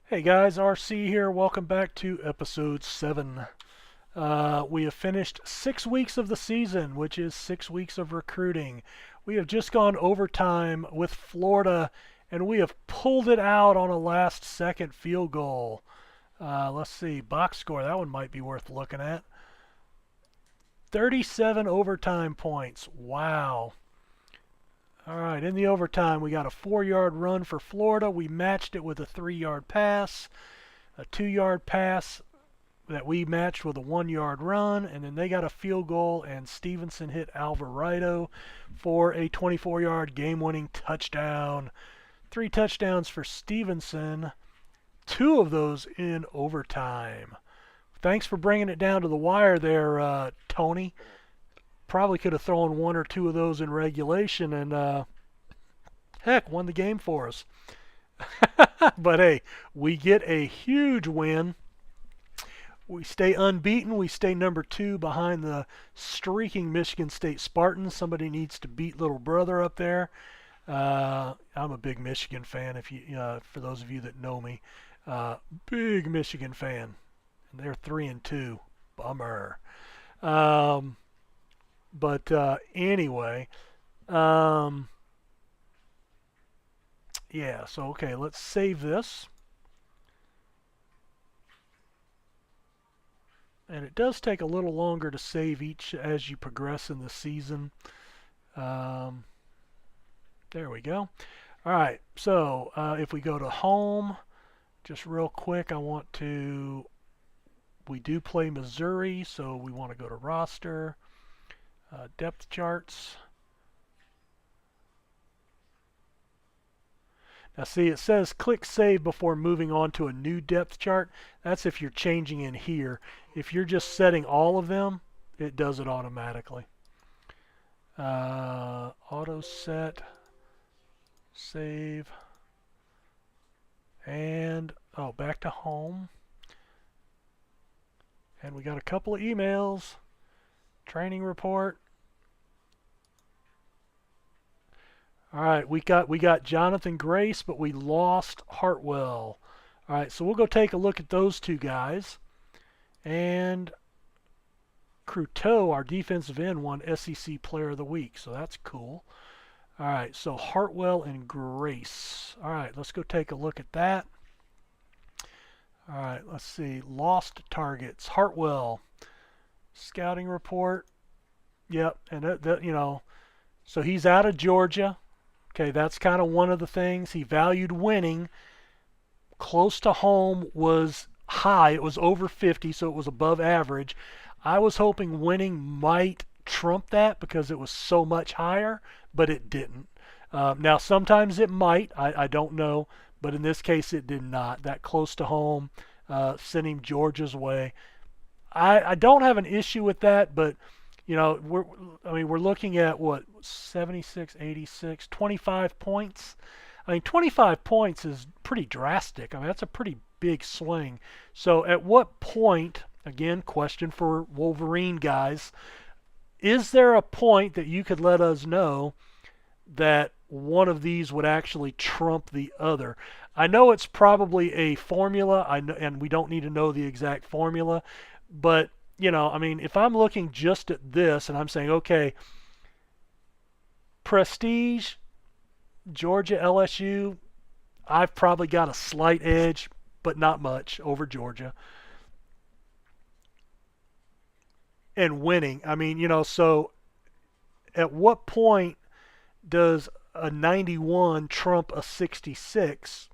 Hey guys, RC here. Welcome back to episode 7. We have finished 6 weeks of the season, which is 6 weeks of recruiting. We have just gone overtime with Florida, and we have pulled it out on a last second field goal. Let's see, box score, that one might be worth looking at. 37 overtime points. Wow. All right, in the overtime, we got a 4-yard run for Florida. We matched it with a 3-yard pass, a 2-yard pass that we matched with a 1-yard run, and then they got a field goal, and Stevenson hit Alvarado for a 24-yard game-winning touchdown. 3 touchdowns for Stevenson, 2 of those in overtime. Thanks for bringing it down to the wire there, Tony. Probably could have thrown 1 or 2 of those in regulation and heck, won the game for us. But hey, we get a huge win. We stay unbeaten. We stay number 2 behind the streaking Michigan State Spartans. Somebody needs to beat little brother up there. I'm a big Michigan fan. If you, for those of you that know me, big Michigan fan. And they're 3-2. Bummer. But anyway, yeah, so okay, let's save this. And it does take a little longer to save each as you progress in the season. There we go. All right, so if we go to home, just real quick, we do play Missouri, so we want to go to roster. Depth charts. Now see, it says click save before moving on to a new depth chart. That's if you're changing in here. If you're just setting all of them, it does it automatically. Auto set, save, and back to home. And we got a couple of emails. Training report. All right, we got Jonathan Grace, but we lost Hartwell. All right, so we'll go take a look at those 2 guys. And Cruteau, our defensive end, won SEC Player of the Week, so that's cool. All right, so Hartwell and Grace. All right, let's go take a look at that. All right, let's see. Lost targets. Hartwell. Scouting report. Yep, and that so he's out of Georgia. Okay, that's kind of one of the things. He valued winning. Close to home was high. It was over 50, so it was above average. I was hoping winning might trump that because it was so much higher, but it didn't. Now, sometimes it might. I don't know, but in this case, it did not. That close to home, sending Georgia's way. I don't have an issue with that, but we're looking at what, 76, 86, 25 points. I mean, 25 points is pretty drastic. I mean, that's a pretty big swing. So at what point, again, question for Wolverine guys, is there a point that you could let us know that one of these would actually trump the other? I know it's probably a formula, and we don't need to know the exact formula, but if I'm looking just at this and I'm saying, okay, prestige, Georgia, LSU, I've probably got a slight edge, but not much over Georgia. And winning, so at what point does a 91 trump a 66,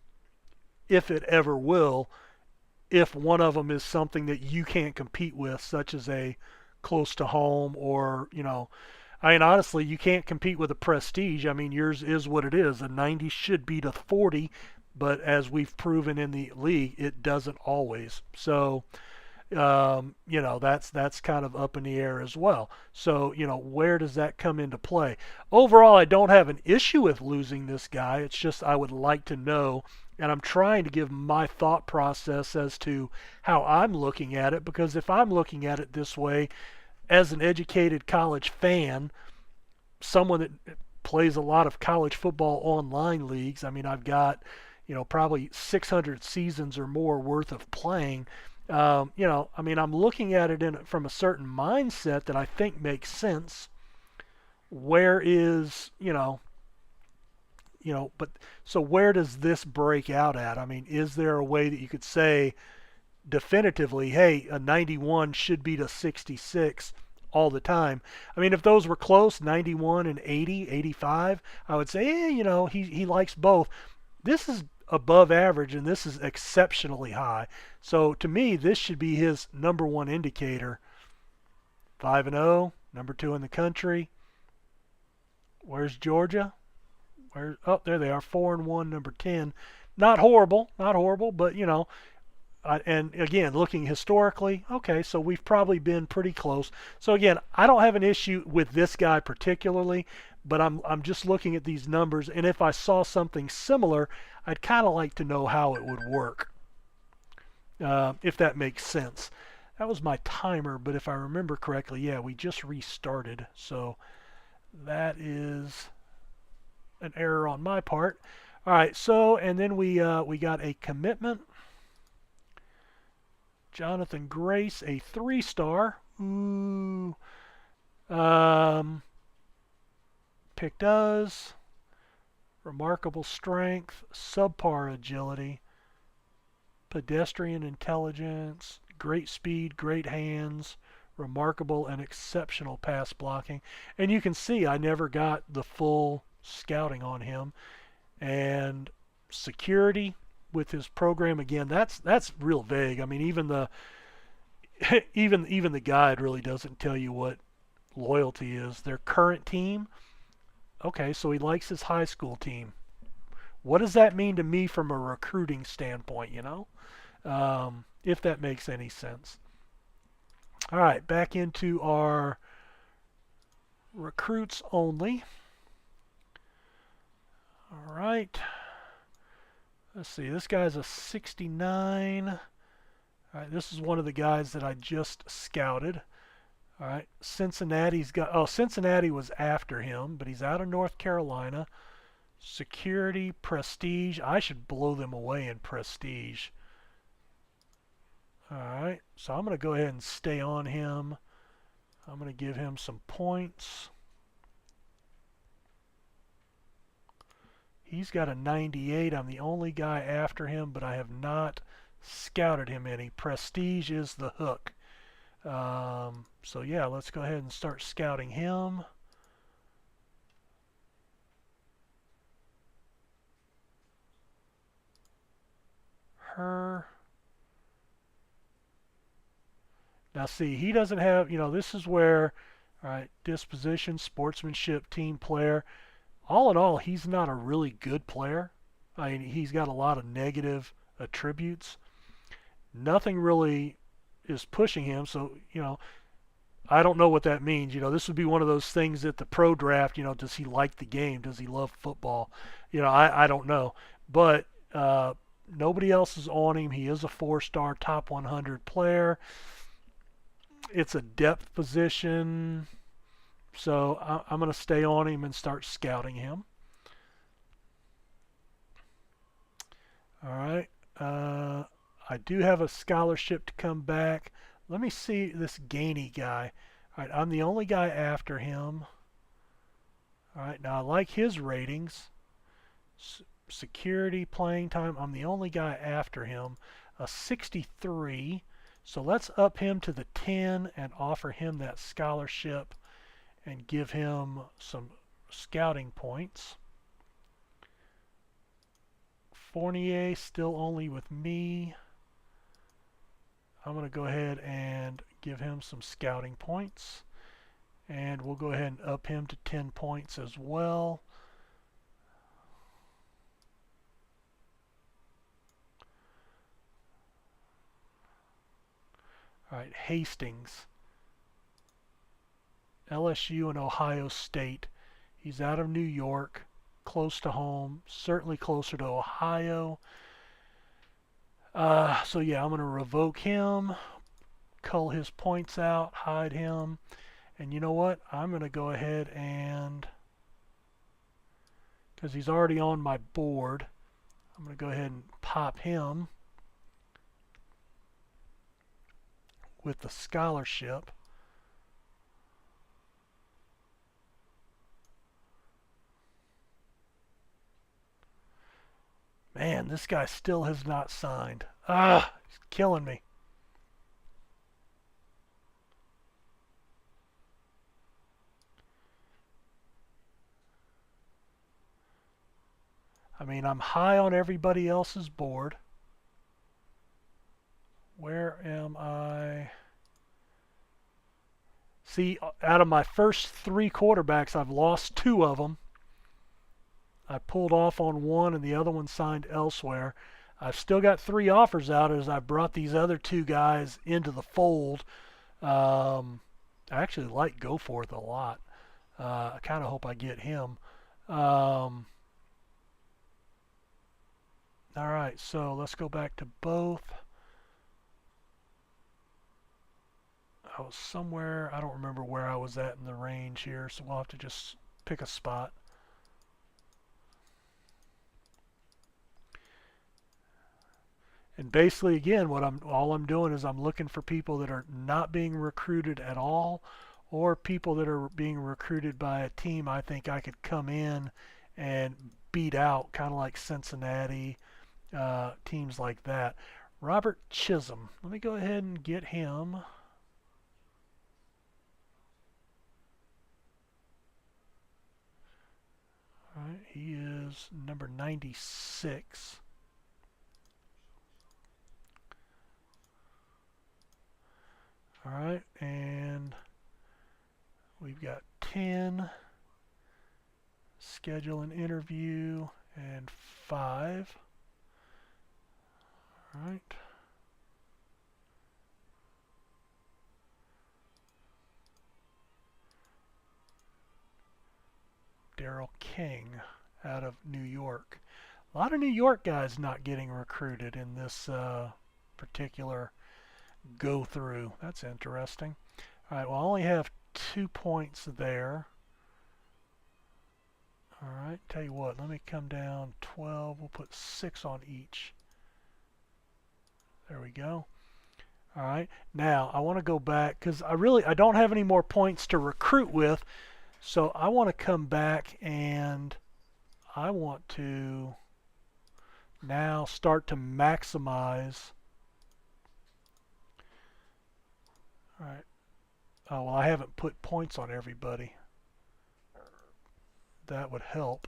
if it ever will, if one of them is something that you can't compete with, such as a close to home or, honestly, you can't compete with a prestige. I mean, yours is what it is. A 90 should beat a 40, but as we've proven in the league, it doesn't always. So, that's kind of up in the air as well. So, where does that come into play? Overall, I don't have an issue with losing this guy. It's just I would like to know, and I'm trying to give my thought process as to how I'm looking at it, because if I'm looking at it this way, as an educated college fan, someone that plays a lot of college football online leagues, I mean, I've got probably 600 seasons or more worth of playing. I mean, I'm looking at it from a certain mindset that I think makes sense. Where is, but so where does this break out at? I mean, is there a way that you could say definitively, hey, a 91 should beat a 66 all the time? I mean, if those were close, 91 and 80, 85, I would say, he likes both. This is above average and this is exceptionally high. So to me, this should be his number one indicator. 5-0, number 2 in the country. Where's Georgia? Oh, there they are, 4-1, number 10. Not horrible, but and again, looking historically, okay, so we've probably been pretty close. So again, I don't have an issue with this guy particularly, but I'm just looking at these numbers, and if I saw something similar, I'd kind of like to know how it would work, if that makes sense. That was my timer, but if I remember correctly, yeah, we just restarted, so that is an error on my part. All right, so and then we got a commitment. Jonathan Grace, a 3-star. Ooh. Picked us. Remarkable strength, subpar agility, pedestrian intelligence, great speed, great hands, remarkable and exceptional pass blocking. And you can see I never got the full scouting on him. And security with his program, again, that's real vague. I mean, even the even the guide really doesn't tell you what loyalty is. Their current team, okay, so he likes his high school team. What does that mean to me from a recruiting standpoint, if that makes any sense. All right, back into our recruits only. All right. Let's see, this guy's a 69. All right, this is one of the guys that I just scouted. All right, Cincinnati was after him, but he's out of North Carolina. Security, prestige. I should blow them away in prestige. All right, so I'm going to go ahead and stay on him. I'm going to give him some points. He's got a 98. I'm the only guy after him, but I have not scouted him any. Prestige is the hook. So yeah, let's go ahead and start scouting him. Her. Now see, he doesn't have, this is where, all right, disposition, sportsmanship, team player. All in all, he's not a really good player. I mean, he's got a lot of negative attributes. Nothing really is pushing him, so, I don't know what that means. This would be one of those things at the pro draft, does he like the game? Does he love football? I don't know. But nobody else is on him. He is a 4-star top 100 player. It's a depth position. So I'm going to stay on him and start scouting him. All right. I do have a scholarship to come back. Let me see this Gainey guy. All right, I'm the only guy after him. All right, now I like his ratings. Security, playing time, I'm the only guy after him. A 63. So let's up him to the 10 and offer him that scholarship and give him some scouting points. Fournier still only with me. I'm going to go ahead and give him some scouting points. And we'll go ahead and up him to 10 points as well. All right, Hastings. LSU and Ohio State. He's out of New York, close to home, certainly closer to Ohio. So yeah, I'm going to revoke him, cull his points out, hide him, and you know what? I'm going to go ahead and, because he's already on my board, I'm going to go ahead and pop him with the scholarship. Man, this guy still has not signed. Ah, he's killing me. I mean, I'm high on everybody else's board. Where am I? See, out of my first 3 quarterbacks, I've lost 2 of them. I pulled off on one and the other one signed elsewhere. I've still got 3 offers out as I brought these other 2 guys into the fold. I actually like Goforth a lot. I kind of hope I get him. All right, so let's go back to both. I was somewhere, I don't remember where I was at in the range here, so we'll have to just pick a spot. And basically, again, all I'm doing is I'm looking for people that are not being recruited at all, or people that are being recruited by a team I think I could come in and beat out, kind of like Cincinnati, teams like that. Robert Chisholm. Let me go ahead and get him. All right, he is number 96. All right, and we've got 10, schedule an interview, and 5. All right. Daryl King out of New York. A lot of New York guys not getting recruited in this particular go through. That's interesting. All right, well, I only have 2 points there. All right, tell you what, let me come down 12. We'll put 6 on each. There we go. All right, now I want to go back because I don't have any more points to recruit with, so I want to come back and I want to now start to maximize. All right. Oh, well, I haven't put points on everybody. That would help.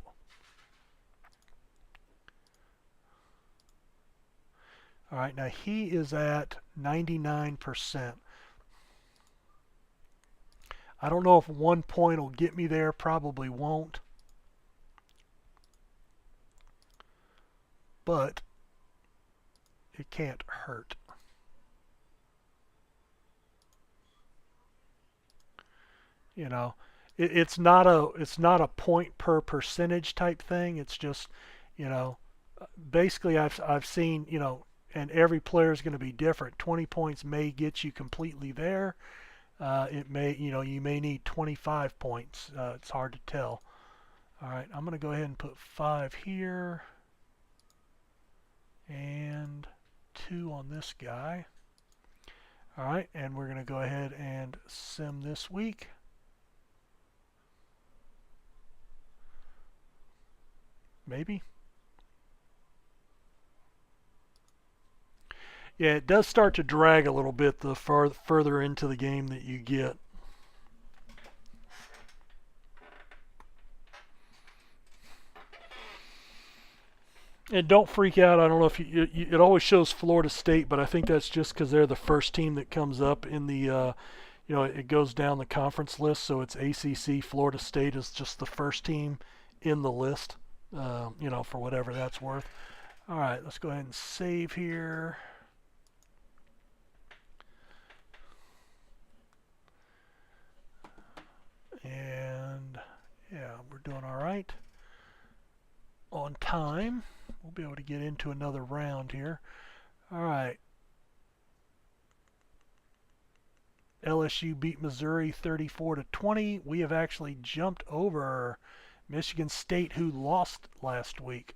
All right, now he is at 99%. I don't know if 1 point will get me there, probably won't. But it can't hurt. You know, it's not a point per percentage type thing. It's just, you know, basically I've seen, you know, and every player is going to be different. 20 points may get you completely there. It may, you know, you may need 25 points. It's hard to tell. All right, I'm going to go ahead and put 5 here and 2 on this guy. All right, and we're going to go ahead and sim this week. Maybe. Yeah, it does start to drag a little bit the further into the game that you get. And don't freak out. I don't know if it always shows Florida State, but I think that's just because they're the first team that comes up in the, you know, it goes down the conference list. So it's ACC. Florida State is just the first team in the list, you know, for whatever that's worth. All right, let's go ahead and save here. And yeah, we're doing all right on time. We'll be able to get into another round here. All right. LSU beat Missouri 34-20. We have actually jumped over Michigan State, who lost last week.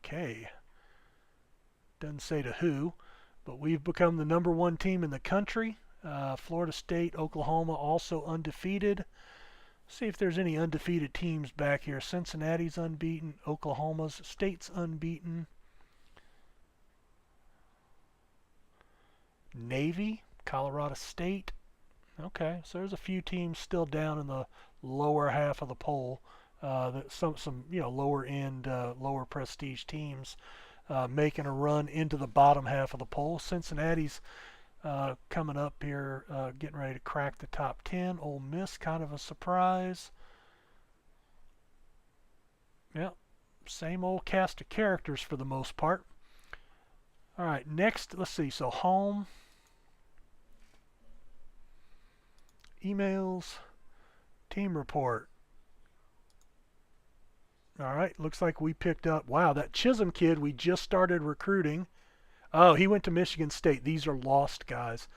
Okay. Doesn't say to who, but we've become the #1 team in the country. Florida State, Oklahoma also undefeated. See if there's any undefeated teams back here. Cincinnati's unbeaten. Oklahoma's State's unbeaten. Navy, Colorado State. Okay, so there's a few teams still down in the lower half of the poll. Some lower end, lower prestige teams making a run into the bottom half of the poll. Cincinnati's coming up here, getting ready to crack the top 10. Ole Miss, kind of a surprise. Yep, same old cast of characters for the most part. All right, next, let's see. So home, emails, team report. All right, looks like we picked up, wow, that Chisholm kid we just started recruiting. Oh, he went to Michigan State. These are lost guys.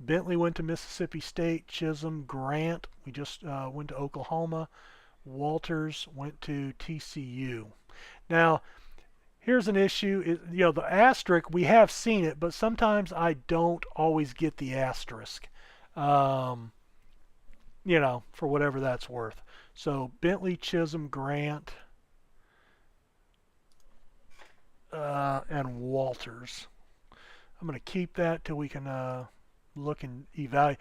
Bentley went to Mississippi State. Chisholm, Grant, we just went to Oklahoma. Walters went to TCU. Now, here's an issue. The asterisk, we have seen it, but sometimes I don't always get the asterisk. For whatever that's worth. So Bentley, Chisholm, Grant, and Walters. I'm going to keep that till we can look and evaluate.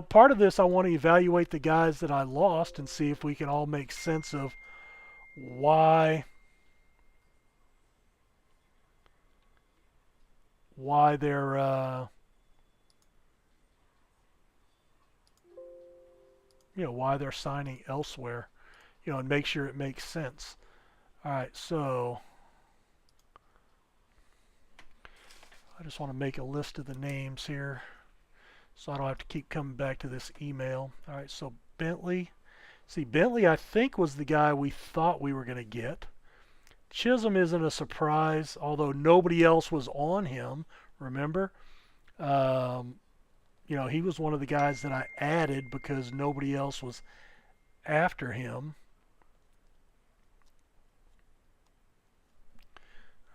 Part of this I want to evaluate the guys that I lost and see if we can all make sense of why they're why they're signing elsewhere, and make sure it makes sense. All right, so I just want to make a list of the names here so I don't have to keep coming back to this email. All right, so Bentley. See, Bentley I think was the guy we thought we were going to get. Chisholm isn't a surprise, although nobody else was on him, remember? He was one of the guys that I added because nobody else was after him.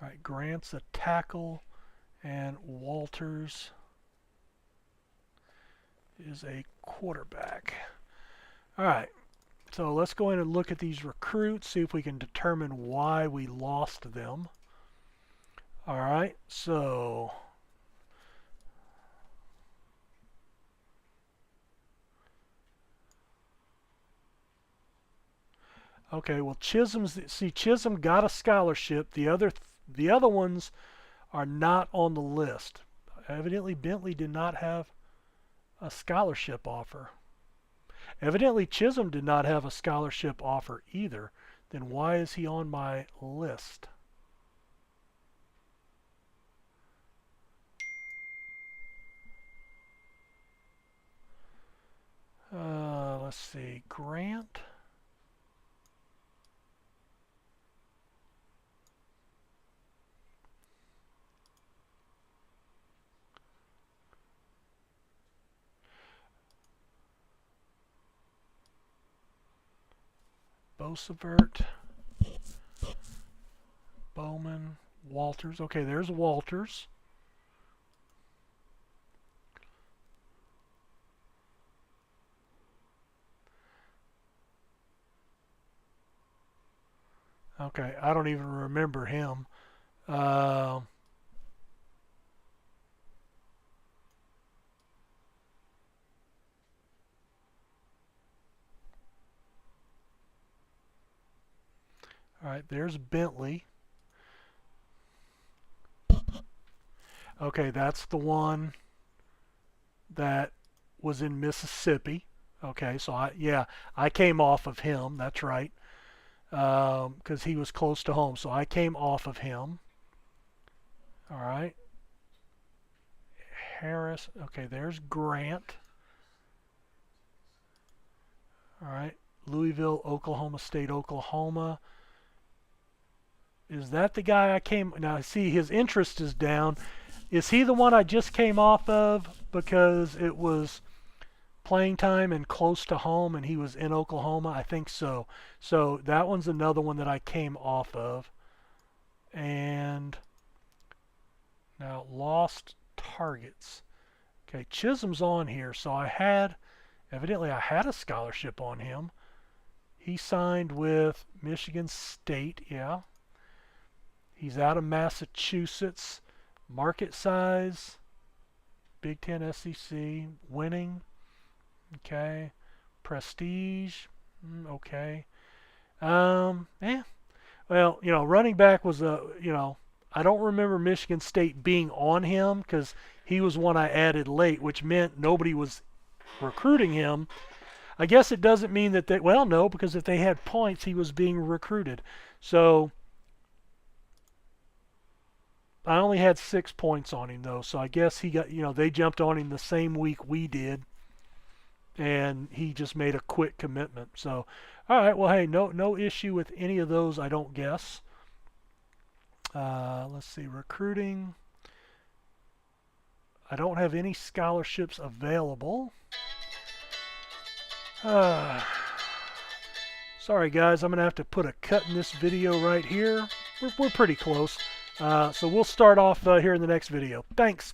All right, Grant's a tackle, and Walters is a quarterback. All right, so let's go in and look at these recruits, see if we can determine why we lost them. All right, so okay, well Chisholm got a scholarship. The other ones are not on the list. Evidently Bentley did not have a scholarship offer. Evidently Chisholm did not have a scholarship offer either. Then why is he on my list? Let's see, Grant. Bosevert, Bowman, Walters. Okay, there's Walters. Okay, I don't even remember him. All right, there's Bentley. Okay, that's the one that was in Mississippi. Okay, so I came off of him. That's right, because he was close to home. So I came off of him. All right. Harris. Okay, there's Grant. All right. Louisville, Oklahoma State, Oklahoma. Is that the guy I came... Now, see, his interest is down. Is he the one I just came off of because it was playing time and close to home and he was in Oklahoma? I think so. So that one's another one that I came off of. And Now, lost targets. Okay, Chisholm's on here, so evidently I had a scholarship on him. He signed with Michigan State, yeah. He's out of Massachusetts. Market size, Big Ten, SEC, winning, okay. Prestige, okay. Yeah. Well, running back was I don't remember Michigan State being on him because he was one I added late, which meant nobody was recruiting him. I guess it doesn't mean that well, no, because if they had points, he was being recruited. So I only had 6 points on him though, so I guess he got, they jumped on him the same week we did, and he just made a quick commitment. So, all right, well, hey, no issue with any of those, I don't guess. Let's see, recruiting. I don't have any scholarships available. Sorry guys, I'm gonna have to put a cut in this video right here. We're pretty close. So we'll start off here in the next video. Thanks.